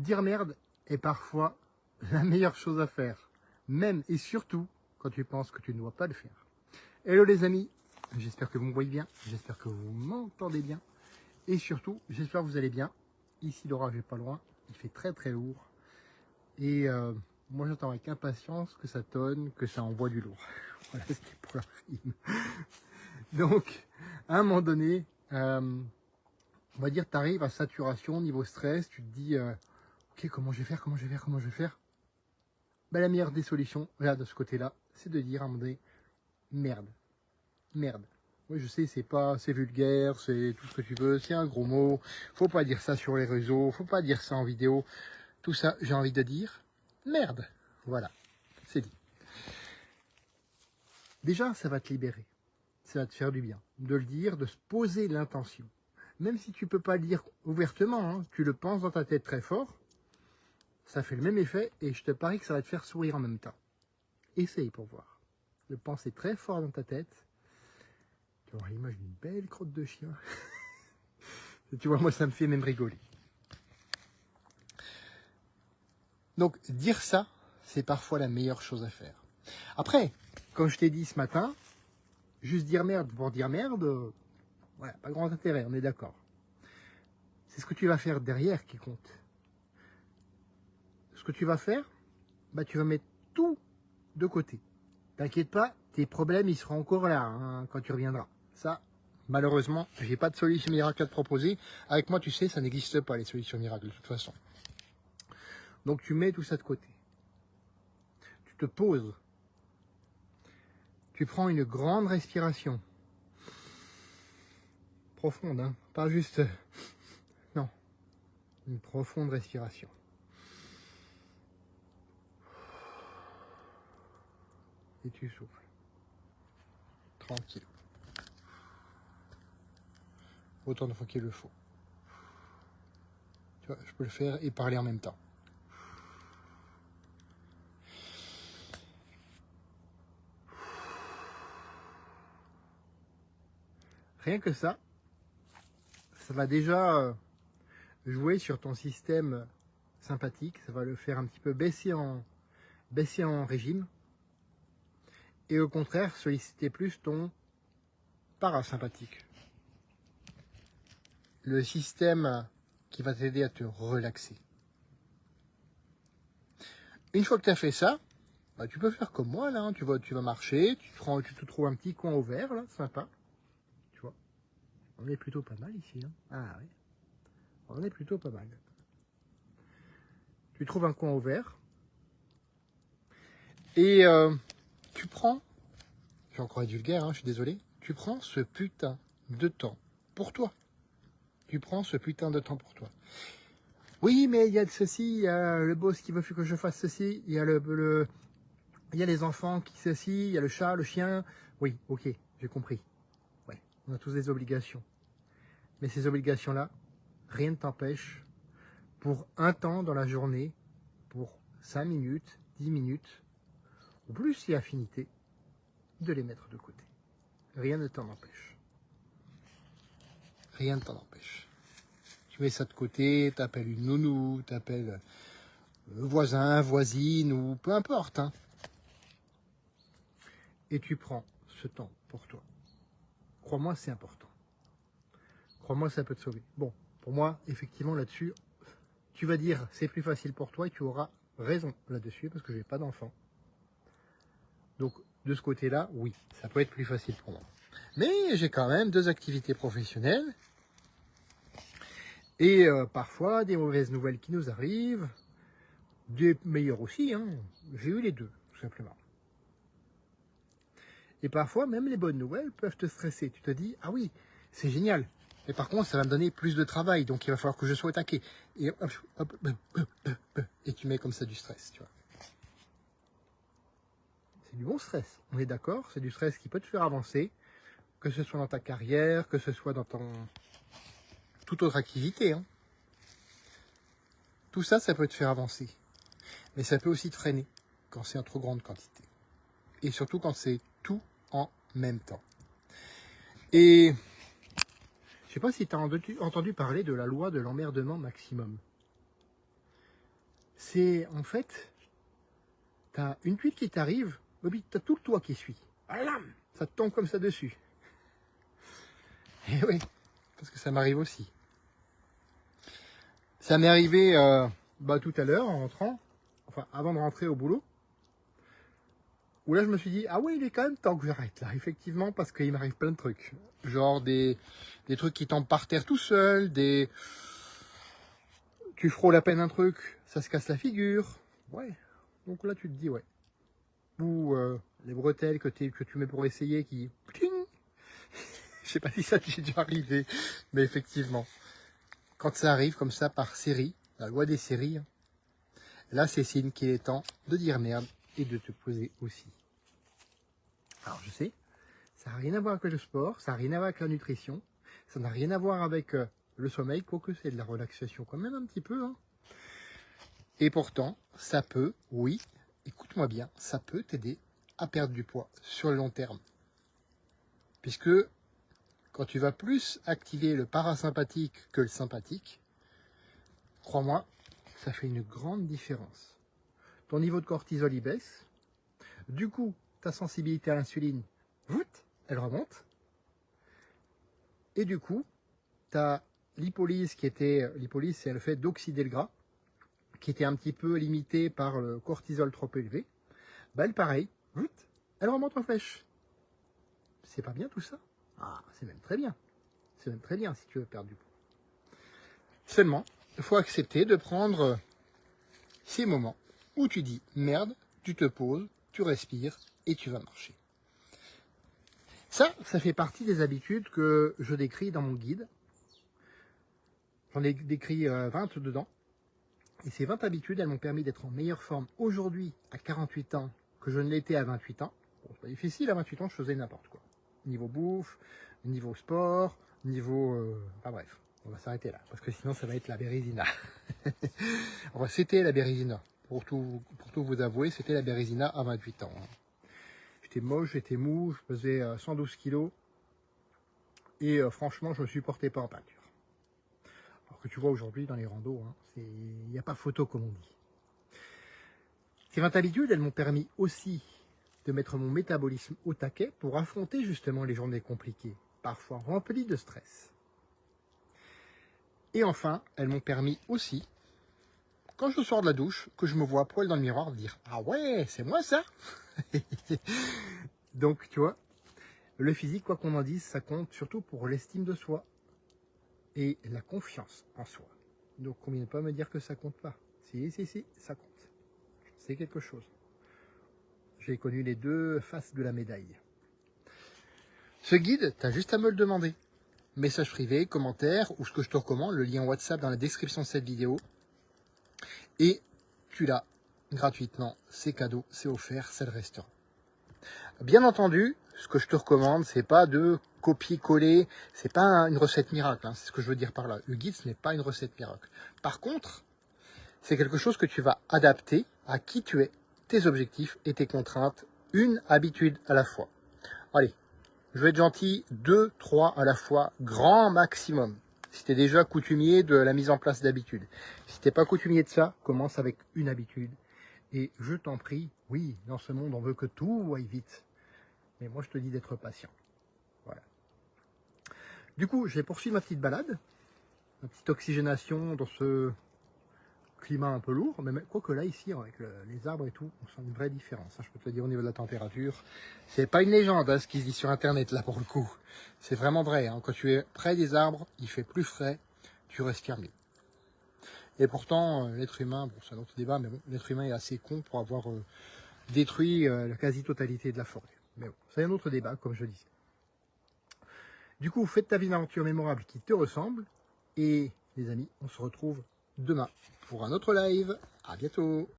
Dire merde est parfois la meilleure chose à faire, même et surtout quand tu penses que tu ne dois pas le faire. Hello les amis, j'espère que vous me voyez bien, j'espère que vous m'entendez bien, et surtout, j'espère que vous allez bien. Ici l'orage n'est pas loin, il fait très très lourd, et moi j'attends avec impatience que ça tonne, que ça envoie du lourd. Voilà, c'était pour la rime. Donc, à un moment donné, on va dire tu arrives à saturation, niveau stress, tu te dis... ok, comment je vais faire, comment je vais faire. Ben, la meilleure des solutions, là, de ce côté-là, c'est de dire à un moment donné, merde, merde. Oui, je sais, c'est vulgaire, c'est tout ce que tu veux, c'est un gros mot. Faut pas dire ça sur les réseaux, faut pas dire ça en vidéo. Tout ça, j'ai envie de dire, merde. Voilà, c'est dit. Déjà, ça va te libérer. Ça va te faire du bien. De le dire, de se poser l'intention. Même si tu peux pas le dire ouvertement, hein, tu le penses dans ta tête très fort, ça fait le même effet et je te parie que ça va te faire sourire en même temps. Essaye pour voir. Le penser très fort dans ta tête. Tu vois l'image d'une belle crotte de chien. Tu vois, moi ça me fait même rigoler. Donc dire ça, c'est parfois la meilleure chose à faire. Après, comme je t'ai dit ce matin, juste dire merde pour dire merde, ouais, pas grand intérêt, on est d'accord. C'est ce que tu vas faire derrière qui compte. Ce que tu vas faire, bah, tu vas mettre tout de côté. T'inquiète pas, tes problèmes ils seront encore là hein, quand tu reviendras. Ça, malheureusement, j'ai pas de solution miracle à te proposer. Avec moi, tu sais, ça n'existe pas les solutions miracles de toute façon. Donc tu mets tout ça de côté. Tu te poses. Tu prends une grande respiration. Profonde, hein, pas juste... Non, une profonde respiration. Et tu souffles. Tranquille. Autant de fois qu'il le faut. Tu vois, je peux le faire et parler en même temps. Rien que ça va déjà jouer sur ton système sympathique, ça va le faire un petit peu baisser en régime, et au contraire solliciter plus ton parasympathique. Le système qui va t'aider à te relaxer. Une fois que tu as fait ça, bah, tu peux faire comme moi, là, hein. Tu vas marcher, tu te trouves un petit coin ouvert, là, sympa. Tu vois, on est plutôt pas mal ici. Hein. Ah oui, on est plutôt pas mal. Tu trouves un coin ouvert, et tu prends, j'ai encore été vulgaire, hein, je suis désolé, tu prends ce putain de temps pour toi. Tu prends ce putain de temps pour toi. Oui, mais il y a de ceci, il y a le boss qui veut que je fasse ceci, il y a il y a les enfants qui ceci, il y a le chat, le chien. Oui, ok, j'ai compris. Ouais, on a tous des obligations. Mais ces obligations-là, rien ne t'empêche, pour un temps dans la journée, pour 5 minutes, 10 minutes, ou plus si affinité, de les mettre de côté. Rien ne t'en empêche. Rien ne t'en empêche. Tu mets ça de côté, t'appelles une nounou, t'appelles voisin, voisine, ou peu importe. Hein. Et tu prends ce temps pour toi. Crois-moi, c'est important. Crois-moi, ça peut te sauver. Bon, pour moi, effectivement, là-dessus, tu vas dire c'est plus facile pour toi et tu auras raison là-dessus parce que je n'ai pas d'enfant. Donc, de ce côté-là, oui, ça peut être plus facile pour moi. Mais j'ai quand même 2 activités professionnelles et parfois des mauvaises nouvelles qui nous arrivent, des meilleures aussi. Hein. J'ai eu les deux, tout simplement. Et parfois, même les bonnes nouvelles peuvent te stresser. Tu te dis, ah oui, c'est génial. Mais par contre, ça va me donner plus de travail, donc il va falloir que je sois au taquet. Et, et tu mets comme ça du stress, tu vois. C'est du bon stress, on est d'accord. C'est du stress qui peut te faire avancer, que ce soit dans ta carrière, que ce soit dans toute autre activité. Hein. Tout ça, ça peut te faire avancer. Mais ça peut aussi te freiner quand c'est en trop grande quantité. Et surtout quand c'est tout en même temps. Et je sais pas si tu as entendu parler de la loi de l'emmerdement maximum. c'est en fait, tu as une tuile qui t'arrive, et puis tu as tout le toit qui suit. Ça te tombe comme ça dessus. Et oui, parce que ça m'arrive aussi. Ça m'est arrivé tout à l'heure en rentrant, enfin avant de rentrer au boulot, où là je me suis dit, ah ouais, il est quand même temps que j'arrête là, effectivement, parce qu'il m'arrive plein de trucs. Genre des trucs qui tombent par terre tout seul, tu frôles à peine un truc, ça se casse la figure. Ouais, donc là tu te dis, ouais. Ou les bretelles que tu mets pour essayer qui... Je sais pas si ça t'est déjà arrivé, mais effectivement, quand ça arrive comme ça par série, la loi des séries, hein, là c'est signe qu'il est temps de dire merde et de te poser aussi. Alors je sais, ça n'a rien à voir avec le sport, ça n'a rien à voir avec la nutrition, ça n'a rien à voir avec le sommeil, quoique c'est de la relaxation quand même un petit peu. Hein. Et pourtant, ça peut, oui, écoute-moi bien, ça peut t'aider à perdre du poids sur le long terme. Puisque quand tu vas plus activer le parasympathique que le sympathique, crois-moi, ça fait une grande différence. Ton niveau de cortisol y baisse. Du coup, ta sensibilité à l'insuline, elle remonte. Et du coup, ta lipolyse l'hypolyse, c'est le fait d'oxyder le gras, qui était un petit peu limité par le cortisol trop élevé. Elle, pareil, elle remonte en flèche. C'est pas bien tout ça? Ah, c'est même très bien. C'est même très bien si tu veux perdre du poids. Seulement, il faut accepter de prendre ces moments où tu dis merde, tu te poses, tu respires et tu vas marcher. Ça fait partie des habitudes que je décris dans mon guide. J'en ai décrit 20 dedans. Et ces 20 habitudes, elles m'ont permis d'être en meilleure forme aujourd'hui à 48 ans que je ne l'étais à 28 ans. Bon, c'est pas difficile, à 28 ans, je faisais n'importe quoi. Niveau bouffe, niveau sport, niveau... Enfin bref, on va s'arrêter là, parce que sinon ça va être la bérésina. Enfin, c'était la bérésina. Pour tout vous avouer, c'était la bérésina à 28 ans. J'étais moche, j'étais mou, je pesais 112 kilos. Et franchement, je ne me supportais pas en peinture. Alors que tu vois aujourd'hui dans les randos, hein, il n'y a pas photo comme on dit. Ces 20 habitudes, elles m'ont permis aussi de mettre mon métabolisme au taquet pour affronter justement les journées compliquées, parfois remplies de stress. Et enfin, elles m'ont permis aussi, quand je sors de la douche, que je me vois poil dans le miroir, dire « Ah ouais, c'est moi ça !» Donc, tu vois, le physique, quoi qu'on en dise, ça compte surtout pour l'estime de soi et la confiance en soi. Donc, on ne vient pas me dire que ça compte pas. Si, ça compte. C'est quelque chose. J'ai connu les deux faces de la médaille. Ce guide, tu as juste à me le demander. Message privé, commentaire, ou ce que je te recommande, le lien WhatsApp dans la description de cette vidéo. Et tu l'as gratuitement, c'est cadeau, c'est offert, c'est le restaurant. Bien entendu, ce que je te recommande, c'est pas de copier-coller, c'est pas une recette miracle, hein, c'est ce que je veux dire par là. Le guide, ce n'est pas une recette miracle. Par contre, c'est quelque chose que tu vas adapter à qui tu es, tes objectifs et tes contraintes, une habitude à la fois. Allez, je vais être gentil, 2, 3 à la fois, grand maximum. Si tu es déjà coutumier de la mise en place d'habitudes. Si tu n'es pas coutumier de ça, commence avec une habitude. Et je t'en prie, oui, dans ce monde, on veut que tout aille vite. Mais moi, je te dis d'être patient. Voilà. Du coup, je vais poursuivre ma petite balade, ma petite oxygénation dans ce climat un peu lourd, mais quoique là, ici, avec les arbres et tout, on sent une vraie différence. Je peux te le dire au niveau de la température. C'est pas une légende, hein, ce qui se dit sur Internet, là, pour le coup. C'est vraiment vrai. Hein. Quand tu es près des arbres, il fait plus frais, tu respires mieux. Et pourtant, l'être humain, bon, c'est un autre débat, mais bon, l'être humain est assez con pour avoir détruit la quasi-totalité de la forêt. Mais bon, c'est un autre débat, comme je disais. Du coup, faites ta vie d'aventure mémorable qui te ressemble. Et les amis, on se retrouve demain pour un autre live. À bientôt.